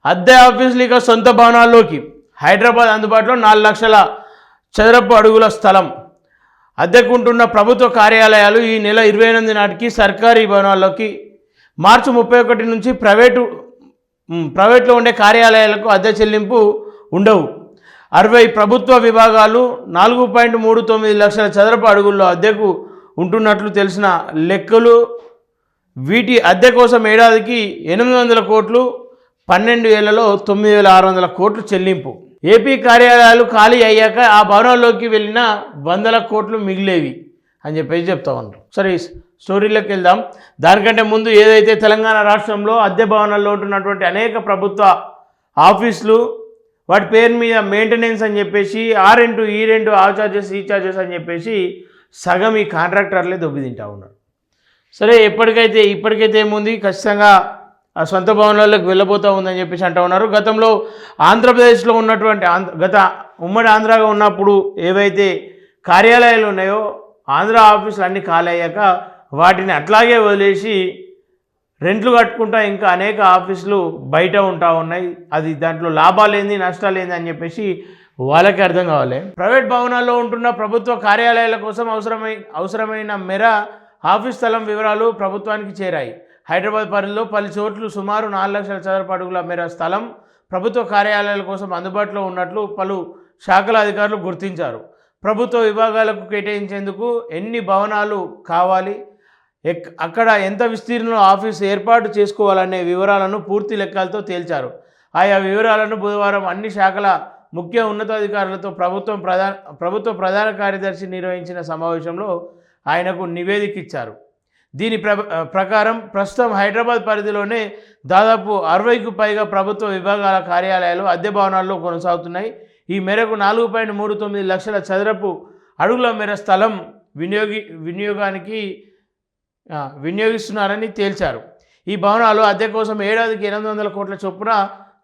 అద్దె ఆఫీసులు ఇక సొంత భవనాల్లోకి. హైదరాబాద్ అందుబాటులో 4 లక్షల చదరపు అడుగుల స్థలం. అద్దెకుంటున్న ప్రభుత్వ కార్యాలయాలు ఈ నెల 28 నాటికి సర్కారీ భవనాల్లోకి, మార్చి 31 నుంచి ప్రైవేట్లో ఉండే కార్యాలయాలకు అద్దె చెల్లింపు ఉండవు. 60 ప్రభుత్వ విభాగాలు 4.39 లక్షల చదరపు అడుగుల్లో అద్దెకు ఉంటున్నట్లు తెలిసిన లెక్కలు. వీటి అద్దె కోసం ఏడాదికి 800 కోట్లు, 12 ఏళ్లలో 9,600 కోట్లు చెల్లింపు. ఏపీ కార్యాలయాలు ఖాళీ అయ్యాక ఆ భవనాల్లోకి వెళ్ళిన 100 కోట్లు మిగిలేవి అని చెప్పేసి చెప్తా ఉంటారు. సరే, స్టోరీలోకి వెళ్దాం. దానికంటే ముందు ఏదైతే తెలంగాణ రాష్ట్రంలో అద్దె భవనాల్లో ఉంటున్నటువంటి అనేక ప్రభుత్వ ఆఫీసులు, వాటి పేరు మీద మెయింటెనెన్స్ అని చెప్పేసి ఆ రెంటు ఈ రెంటు, ఆ చార్జెస్ ఈ చార్జెస్ అని చెప్పేసి సగం ఈ కాంట్రాక్టర్లే దొబ్బి తింటా ఉన్నారు. సరే, ఇప్పటికైతే ఏముంది, ఖచ్చితంగా ఆ సొంత భవనాల్లోకి వెళ్ళబోతూ ఉందని చెప్పేసి అంటూ ఉన్నారు. గతంలో ఆంధ్రప్రదేశ్లో ఉన్నటువంటి ఉమ్మడి ఆంధ్రాగా ఉన్నప్పుడు ఏవైతే కార్యాలయాలు ఉన్నాయో ఆంధ్ర ఆఫీసులు అన్నీ ఖాళీ అయ్యాక వాటిని అట్లాగే వదిలేసి రెంట్లు కట్టుకుంటా ఇంకా అనేక ఆఫీసులు బయట ఉంటా ఉన్నాయి. అది దాంట్లో లాభాలేంది నష్టాలేంది అని చెప్పేసి వాళ్ళకి అర్థం కావాలి. ప్రైవేట్ భవనాల్లో ఉంటున్న ప్రభుత్వ కార్యాలయాల కోసం అవసరమైన మేర ఆఫీస్ స్థలం వివరాలు ప్రభుత్వానికి చేరాయి. హైదరాబాద్ పరిధిలో పలు చోట్లు సుమారు 4 లక్షల చదరపు అడుగుల మేర స్థలం ప్రభుత్వ కార్యాలయాల కోసం అందుబాటులో ఉన్నట్లు పలు శాఖల అధికారులు గుర్తించారు. ప్రభుత్వ విభాగాలకు కేటాయించేందుకు ఎన్ని భవనాలు కావాలి, అక్కడ ఎంత విస్తీర్ణంలో ఆఫీసు ఏర్పాటు చేసుకోవాలనే వివరాలను పూర్తి లెక్కలతో తేల్చారు. ఆయా వివరాలను బుధవారం అన్ని శాఖల ముఖ్య ఉన్నతాధికారులతో ప్రభుత్వ ప్రధాన కార్యదర్శి నిర్వహించిన సమావేశంలో ఆయనకు నివేదిక ఇచ్చారు. దీని ప్రకారం ప్రస్తుతం హైదరాబాద్ పరిధిలోనే దాదాపు 60కు పైగా ప్రభుత్వ విభాగాల కార్యాలయాలు అద్దె భవనాల్లో కొనసాగుతున్నాయి. ఈ మేరకు 4.39 లక్షల చదరపు అడుగుల మేర స్థలం వినియోగానికి వినియోగిస్తున్నారని తేల్చారు. ఈ భవనాలు అద్దె కోసం ఏడాదికి 800 కోట్ల చొప్పున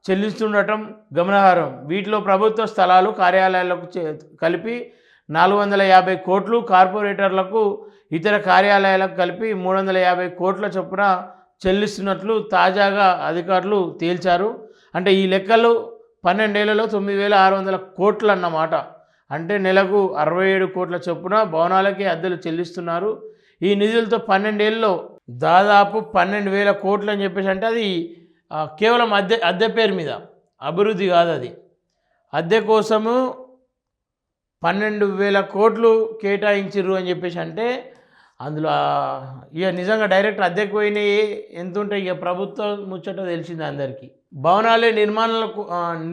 చెల్లిస్తుండటం గమనార్హం. వీటిలో ప్రభుత్వ స్థలాలు కార్యాలయాలకు కలిపి 450 కోట్లు, కార్పొరేటర్లకు ఇతర కార్యాలయాలకు కలిపి 350 కోట్ల చొప్పున చెల్లిస్తున్నట్లు తాజాగా అధికారులు తేల్చారు. అంటే ఈ లెక్కలు 12 ఏళ్లలో 9,600 కోట్లు అన్నమాట. అంటే నెలకు 67 కోట్ల చొప్పున భవనాలకే అద్దెలు చెల్లిస్తున్నారు. ఈ నిధులతో 12 ఏళ్ళలో దాదాపు 12,000 కోట్లు అని చెప్పేసి, అంటే అది కేవలం అద్దె పేరు మీద, అభివృద్ధి కాదు, అది అద్దె కోసము 12,000 కోట్లు కేటాయించిర్రు అని చెప్పేసి అంటే అందులో ఇక నిజంగా డైరెక్ట్ అద్దెకు పోయినాయి ఎంత ఉంటాయి, ఇక ప్రభుత్వం ముచ్చట తెలిసింది అందరికీ. భవనాలే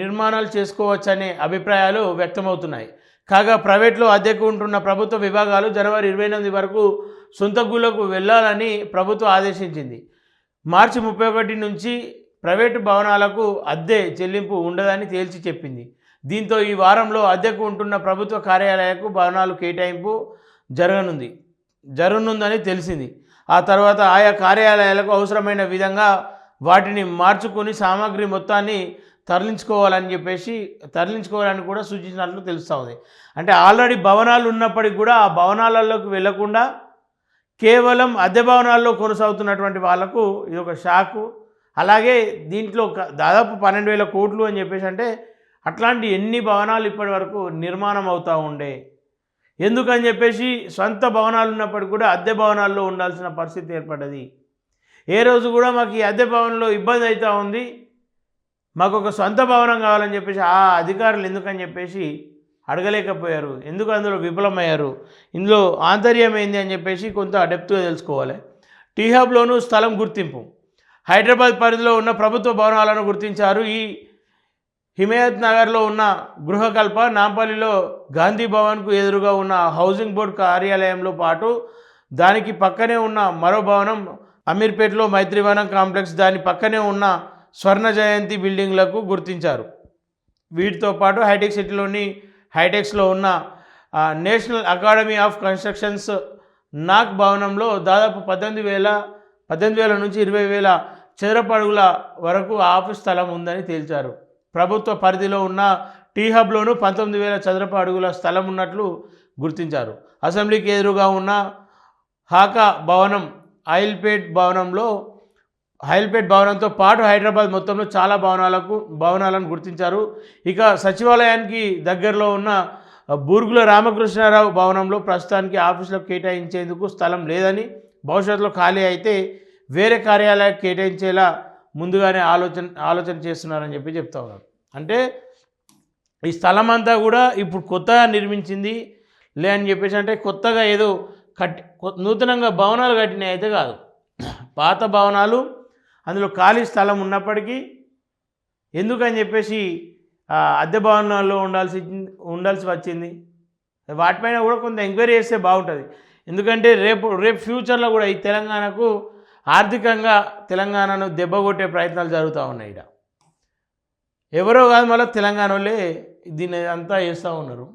నిర్మాణాలు చేసుకోవచ్చనే అభిప్రాయాలు వ్యక్తమవుతున్నాయి. కాగా ప్రైవేట్లో అద్దెకు ఉంటున్న ప్రభుత్వ విభాగాలు జనవరి 28 వరకు సొంత గుళ్లకు వెళ్లాలని ప్రభుత్వం ఆదేశించింది. మార్చి 31 నుంచి ప్రైవేటు భవనాలకు అద్దె చెల్లింపు ఉండదని తేల్చి చెప్పింది. దీంతో ఈ వారంలో అద్దెకు ఉంటున్న ప్రభుత్వ కార్యాలయాలకు భవనాలు కేటాయింపు జరగనుందని తెలిసింది. ఆ తర్వాత ఆయా కార్యాలయాలకు అవసరమైన విధంగా వాటిని మార్చుకొని సామాగ్రి మొత్తాన్ని తరలించుకోవాలని కూడా సూచించినట్లు తెలుస్తూ ఉంది. అంటే ఆల్రెడీ భవనాలు ఉన్నప్పటికీ కూడా ఆ భవనాలలోకి వెళ్లకుండా కేవలం అద్దె భవనాల్లో కొనసాగుతున్నటువంటి వాళ్లకు ఇది ఒక షాకు. అలాగే దీంట్లో దాదాపు 12,000 కోట్లు అని చెప్పేసి అంటే అట్లాంటి ఎన్ని భవనాలు ఇప్పటి వరకు నిర్మాణం అవుతూ ఉండే, ఎందుకని చెప్పేసి సొంత భవనాలు ఉన్నప్పటికీ కూడా అద్దె భవనాల్లో ఉండాల్సిన పరిస్థితి ఏర్పడ్డది. ఏ రోజు కూడా మాకు ఈ అద్దె భవనంలో ఇబ్బంది అవుతూ ఉంది, మాకు ఒక సొంత భవనం కావాలని చెప్పేసి ఆ అధికారులు ఎందుకని చెప్పేసి అడగలేకపోయారు, ఎందుకు అందులో విఫలమయ్యారు, ఇందులో ఆంతర్యం ఏంది అని చెప్పేసి కొంత డెప్త్గా తెలుసుకోవాలి. టీ హబ్లోనూ స్థలం గుర్తింపు. హైదరాబాద్ పరిధిలో ఉన్న ప్రభుత్వ భవనాలను గుర్తించారు. ఈ హిమాయత్ నగర్లో ఉన్న గృహకల్ప, నాంపల్లిలో గాంధీ భవన్కు ఎదురుగా ఉన్న హౌసింగ్ బోర్డు కార్యాలయంలో పాటు దానికి పక్కనే ఉన్న మరో భవనం అమీర్పేటలో మైత్రివనం కాంప్లెక్స్, దాని పక్కనే ఉన్న స్వర్ణ జయంతి బిల్డింగ్లకు గుర్తించారు. వీటితో పాటు హైటెక్ సిటీలోని హైటెక్స్లో ఉన్న నేషనల్ అకాడమీ ఆఫ్ కన్స్ట్రక్షన్స్ నాక్ భవనంలో దాదాపు 18,000 నుంచి 20,000 చదరపు అడుగుల వరకు ఆఫీస్ స్థలం ఉందని తేల్చారు. ప్రభుత్వ పరిధిలో ఉన్న టీ హబ్లోనూ 19,000 చదరపు అడుగుల స్థలం ఉన్నట్లు గుర్తించారు. అసెంబ్లీకి ఎదురుగా ఉన్న హాకా భవనం, ఆయిల్పేట్ భవనంలో హైల్పేట్ భవనంతో పాటు హైదరాబాద్ మొత్తంలో చాలా భవనాలను గుర్తించారు. ఇక సచివాలయానికి దగ్గరలో ఉన్న బూర్గుల రామకృష్ణారావు భవనంలో ప్రస్తుతానికి ఆఫీసులకు కేటాయించేందుకు స్థలం లేదని, భవిష్యత్తులో ఖాళీ అయితే వేరే కార్యాలయాలకు కేటాయించేలా ముందుగానే ఆలోచన చేస్తున్నారని చెప్తా ఉన్నారు. అంటే ఈ స్థలం అంతా కూడా ఇప్పుడు కొత్తగా నిర్మించింది అని చెప్పేసి, అంటే కొత్తగా ఏదో నూతనంగా భవనాలు కట్టినవి అయితే కాదు, పాత భవనాలు, అందులో ఖాళీ స్థలం ఉన్నప్పటికీ ఎందుకని చెప్పేసి అద్దె భవనాల్లో ఉండాల్సి వచ్చింది. వాటిపైన కూడా కొంత ఎంక్వైరీ చేస్తే బాగుంటుంది. ఎందుకంటే రేపు ఫ్యూచర్లో కూడా ఈ తెలంగాణకు ఆర్థికంగా తెలంగాణను దెబ్బకొట్టే ప్రయత్నాలు జరుగుతూ ఉన్నాయి. ఇక్కడ ఎవరో కాదు, మళ్ళీ తెలంగాణ వాళ్ళే దీన్ని అంతా చేస్తూ ఉన్నారు.